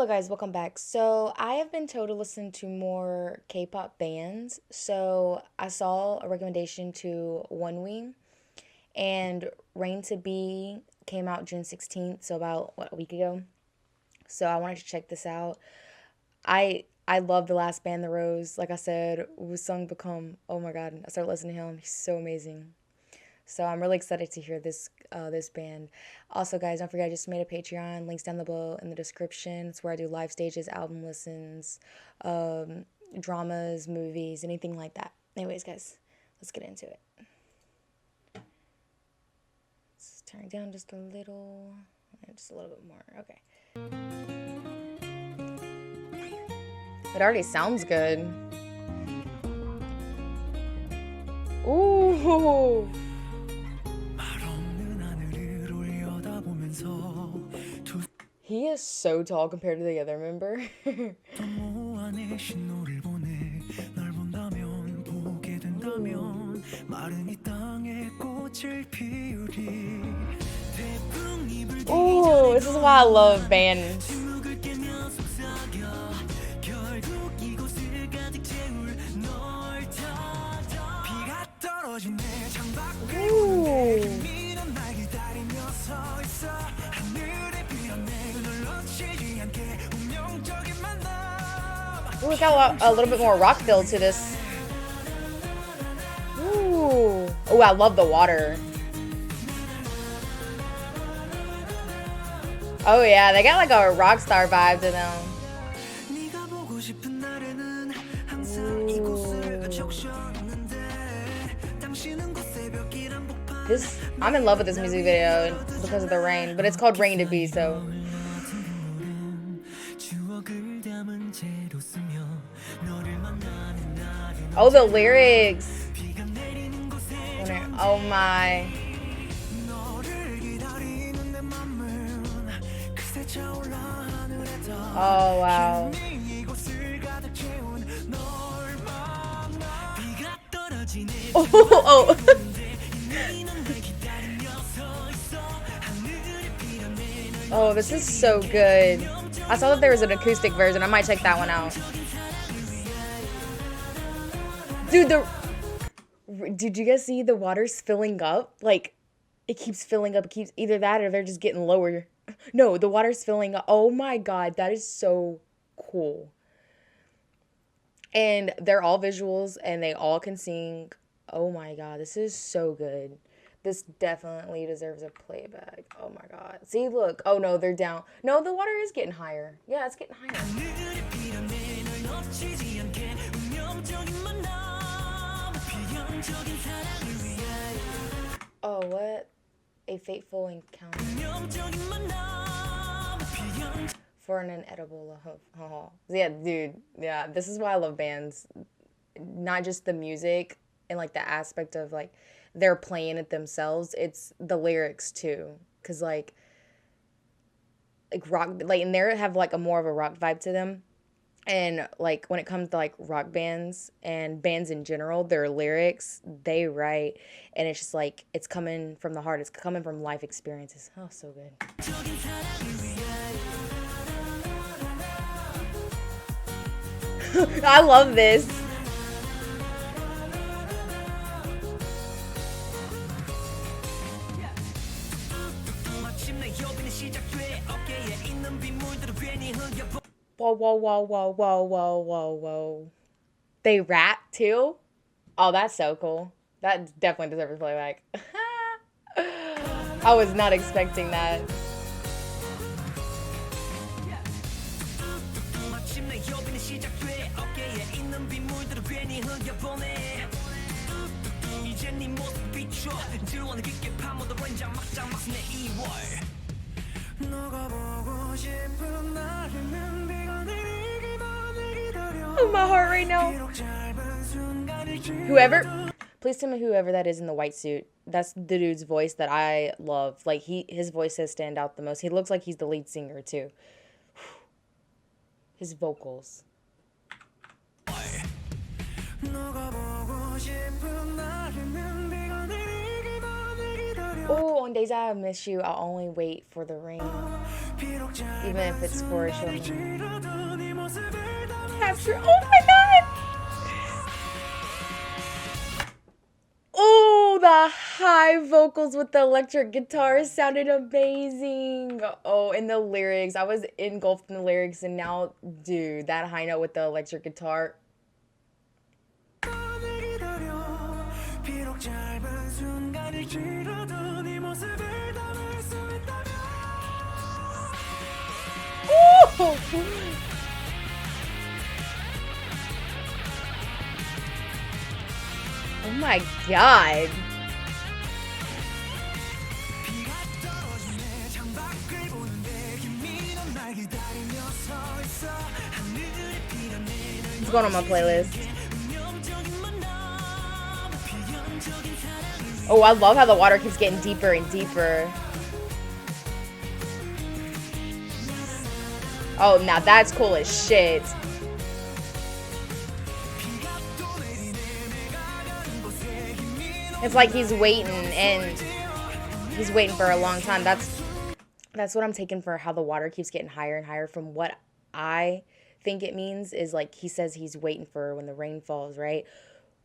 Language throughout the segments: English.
Hello guys, welcome back. So I have been told to listen to more K-pop bands. So I saw a recommendation to ONEWE and Rain to Be came out June 16th, so about a week ago. So I wanted to check this out. I love the last band, The Rose. Like I said, Woo Become. Oh my god, I started listening to him. He's so amazing. So I'm really excited to hear this band. Also, guys, don't forget I just made a Patreon. Links down below in the description. It's where I do live stages, album listens, dramas, movies, anything like that. Anyways, guys, let's get into it. Let's turn it down just a little bit more. Okay. It already sounds good. Ooh. He is so tall compared to the other member. Ooh, this is why I love bands. Ooh. Ooh, we got a little bit more rock feel to this. Ooh. Oh, I love the water. Oh yeah, they got like a rock star vibe to them. I'm in love with this music video because of the rain, but it's called Rain to Be, so. Oh, the lyrics. Oh my. Oh wow. Oh. Oh, this is so good. I saw that there was an acoustic version. I might check that one out. Dude, did you guys see the water's filling up? Like, it keeps filling up. It keeps either that or they're just getting lower. No, the water's filling up. Oh my god, that is so cool. And they're all visuals and they all can sing. Oh my god, this is so good. This definitely deserves a playback. Oh my god. See, look. Oh no, they're down. No, the water is getting higher. Yeah, it's getting higher. Oh, what? A fateful encounter. For an inedible haul. Yeah, dude. Yeah, this is why I love bands. Not just the music and like the aspect of like they're playing it themselves. It's the lyrics too, cause like rock, like and they have like a more of a rock vibe to them. And like when it comes to like rock bands and bands in general, their lyrics they write, and it's just like it's coming from the heart. It's coming from life experiences. Oh, so good. I love this. Whoa, whoa, whoa, whoa, whoa, whoa, whoa, whoa. They rap too? Oh, that's so cool. That definitely deserves a playback. I was not expecting that. Oh, my heart right now. Please tell me whoever that is in the white suit. That's the dude's voice that I love. Like his voice has stand out the most. He looks like he's the lead singer too. His vocals. Oh, on days I miss you, I'll only wait for the rain. even if it's for a show. Capture. Oh my god! Oh, the high vocals with the electric guitar sounded amazing. Oh, and the lyrics. I was engulfed in the lyrics, and now, dude, that high note with the electric guitar. Oh! Oh my god. It's going on my playlist. Oh, I love how the water keeps getting deeper and deeper. Oh, now that's cool as shit. It's like he's waiting, and he's waiting for a long time. That's what I'm taking for how the water keeps getting higher and higher. From what I think it means is, like, he says he's waiting for when the rain falls, right?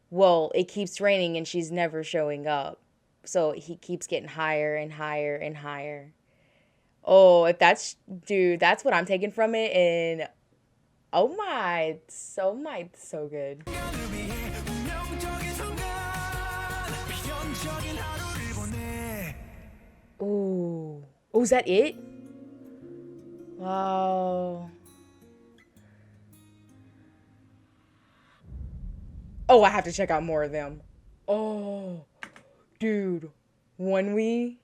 Well, it keeps raining and she's never showing up. So he keeps getting higher and higher and higher. Oh, if that's, dude, that's what I'm taking from it. And oh my, so good. Oh, oh, is that it? Wow. Oh, I have to check out more of them. Oh, dude, ONEWE.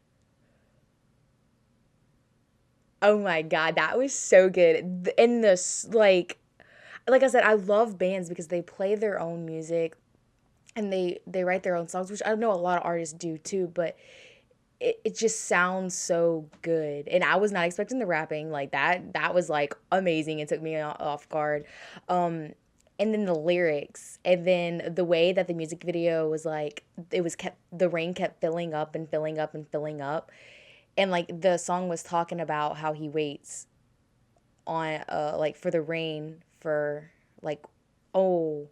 Oh my god, that was so good. And this, like I said, I love bands because they play their own music and they write their own songs, which I know a lot of artists do too, but it just sounds so good. And I was not expecting the rapping like that. That was like amazing. It took me off guard. And then the lyrics, and then the way that the music video was, like, the rain kept filling up and filling up and filling up. And, like, the song was talking about how he waits on, like, for the rain for, like, oh,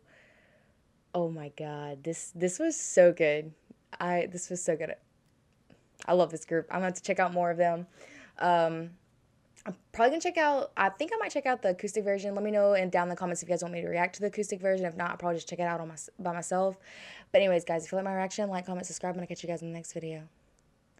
oh my God, this was so good. This was so good. I love this group. I'm gonna have to check out more of them. I'm probably gonna check out, I think I might check out the acoustic version. Let me know and down in the comments if you guys want me to react to the acoustic version. If not, I'll probably just check it out by myself. But anyways, guys, if you like my reaction, like, comment, subscribe, and I'll catch you guys in the next video.